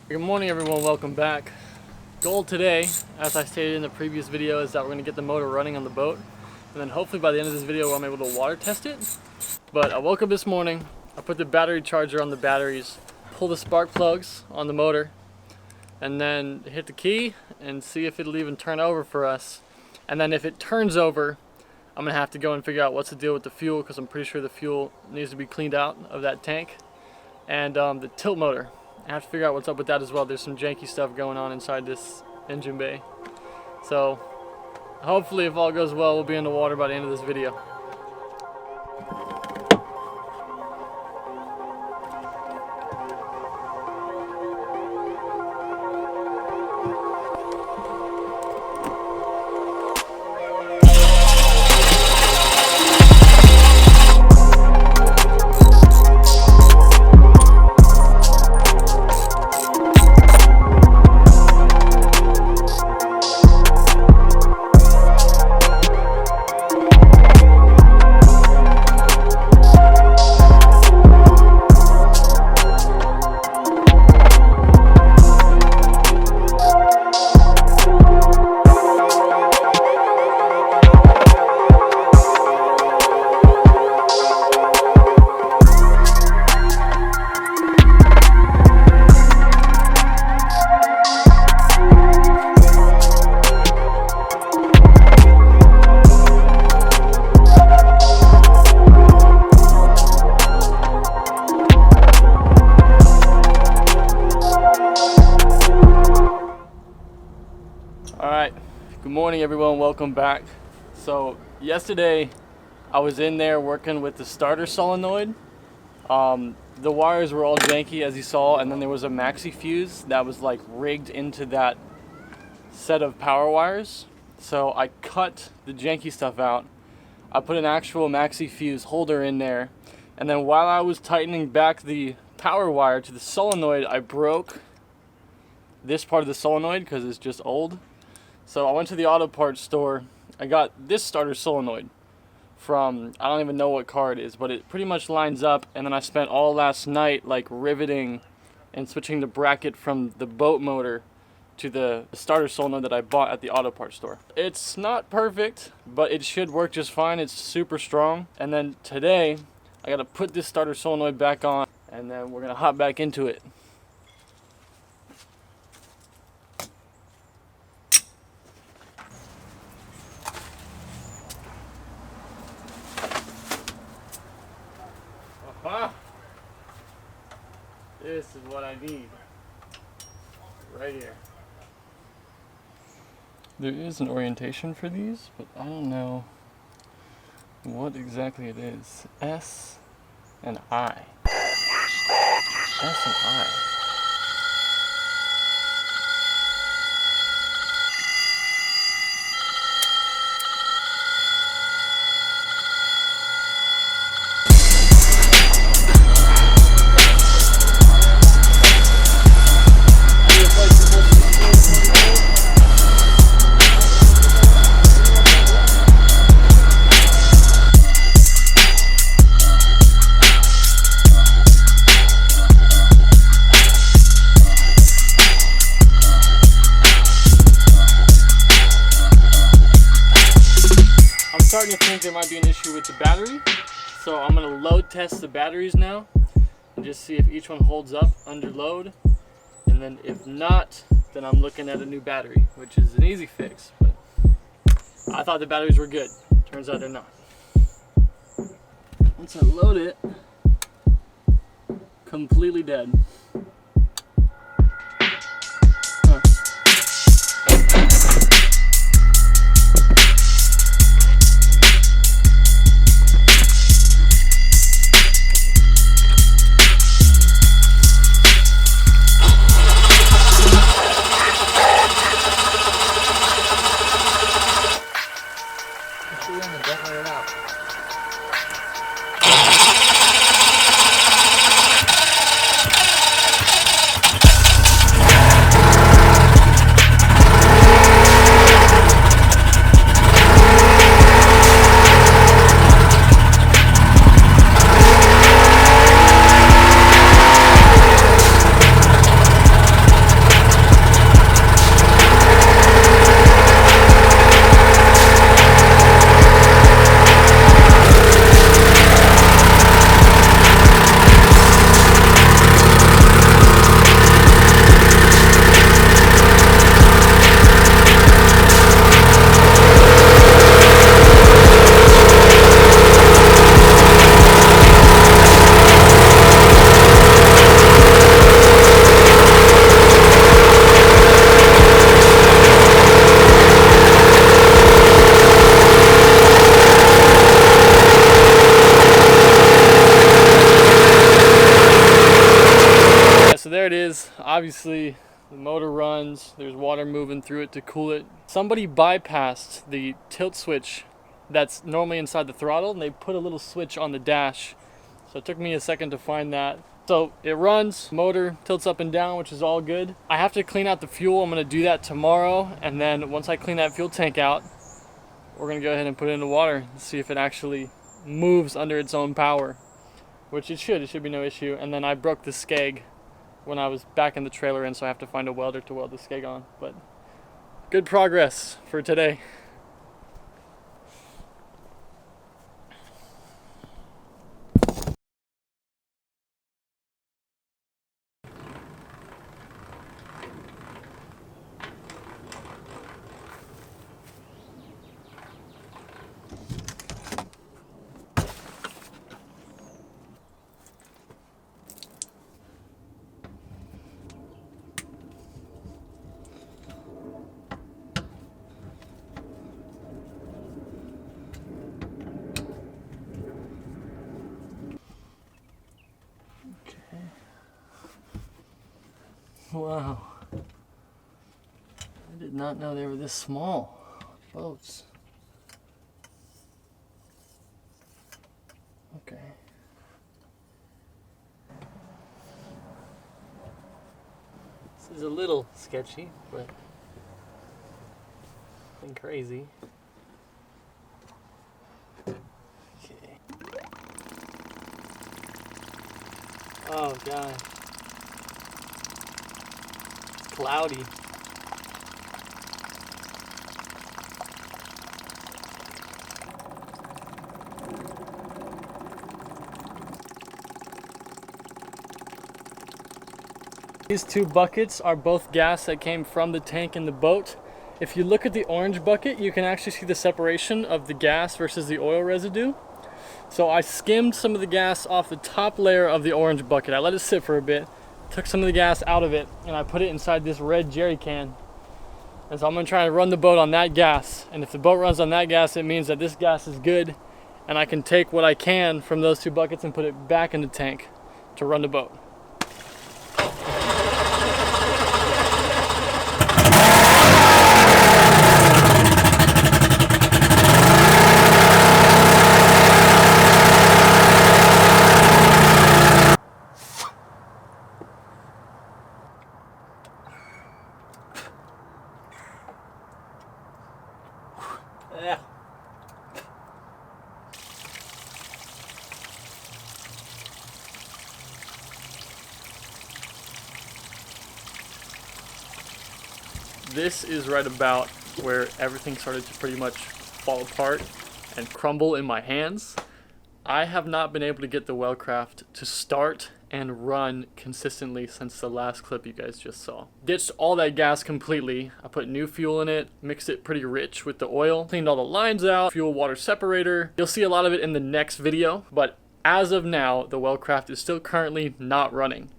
Good morning everyone, welcome back. Goal today, as I stated in the previous video, is that we're going to get the motor running on the boat, and then hopefully by the end of this video I'm able to water test it. But I woke up this morning, I put the battery charger on the batteries, pull the spark plugs on the motor, and then hit the key and see if it'll even turn over for us. And then if it turns over, I'm going to have to go and figure out what's the deal with the fuel, because I'm pretty sure the fuel needs to be cleaned out of that tank. And the tilt motor, I have to figure out what's up with that as well. There's some janky stuff going on inside this engine bay. So hopefully if all goes well, we'll be in the water by the end of this video. Good morning everyone, welcome back. So yesterday I was in there working with the starter solenoid. The wires were all janky as you saw, and then there was a MAXI-FUSE that was like rigged into that set of power wires. So I cut the janky stuff out. I put an actual MAXI-FUSE holder in there, and then while I was tightening back the power wire to the solenoid, I broke this part of the solenoid because it's just old. So I went to the auto parts store. I got this starter solenoid from, I don't even know what car it is, but it pretty much lines up. And then I spent all last night like riveting and switching the bracket from the boat motor to the starter solenoid that I bought at the auto parts store. It's not perfect, but it should work just fine. It's super strong. And then today I gotta put this starter solenoid back on, and then we're gonna hop back into it. This is what I need right here. There is an orientation for these, but I don't know what exactly it is. S and I. S and I. I'm starting to think there might be an issue with the battery, so I'm going to load test the batteries now and just see if each one holds up under load, and then if not, then I'm looking at a new battery, which is an easy fix, but I thought the batteries were good. Turns out they're not. Once I load it, completely dead. there it is. Obviously the motor runs, there's water moving through it to cool it. Somebody bypassed the tilt switch that's normally inside the throttle, and they put a little switch on the dash. So it took me a second to find that. So it runs, motor tilts up and down, which is all good. I have to clean out the fuel. I'm gonna do that tomorrow, and then once I clean that fuel tank out, we're gonna go ahead and put it in the water and see if it actually moves under its own power, which it should be no issue. And then I broke the skeg when I was back in the trailer, and so I have to find a welder to weld the skeg on. But good progress for today. Wow, I did not know they were this small boats. Okay. This is a little sketchy, but nothing crazy. Okay. Oh God. Cloudy. These two buckets are both gas that came from the tank in the boat. If you look at the orange bucket, you can actually see the separation of the gas versus the oil residue. So I skimmed some of the gas off the top layer of the orange bucket. I let it sit for a bit, took some of the gas out of it, and I put it inside this red jerry can. And so I'm gonna try and run the boat on that gas. And if the boat runs on that gas, it means that this gas is good, and I can take what I can from those two buckets and put it back in the tank to run the boat. Yeah. This is right about where everything started to pretty much fall apart and crumble in my hands. I have not been able to get the Wellcraft to start and run consistently since the last clip you guys just saw. Ditched all that gas completely. I put new fuel in it, mixed it pretty rich with the oil, cleaned all the lines out, fuel water separator. You'll see a lot of it in the next video, but as of now, the Wellcraft is still currently not running.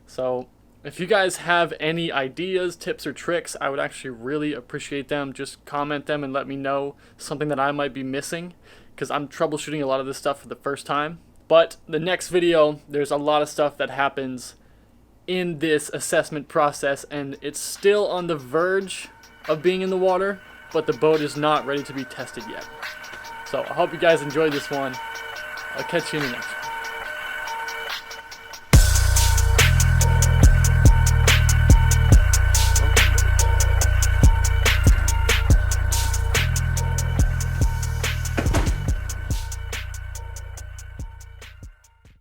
So if you guys have any ideas, tips, or tricks, I would actually really appreciate them. Just comment them and let me know something that I might be missing, because I'm troubleshooting a lot of this stuff for the first time. But the next video, there's a lot of stuff that happens in this assessment process, and it's still on the verge of being in the water, but the boat is not ready to be tested yet. So I hope you guys enjoyed this one. I'll catch you in the next one.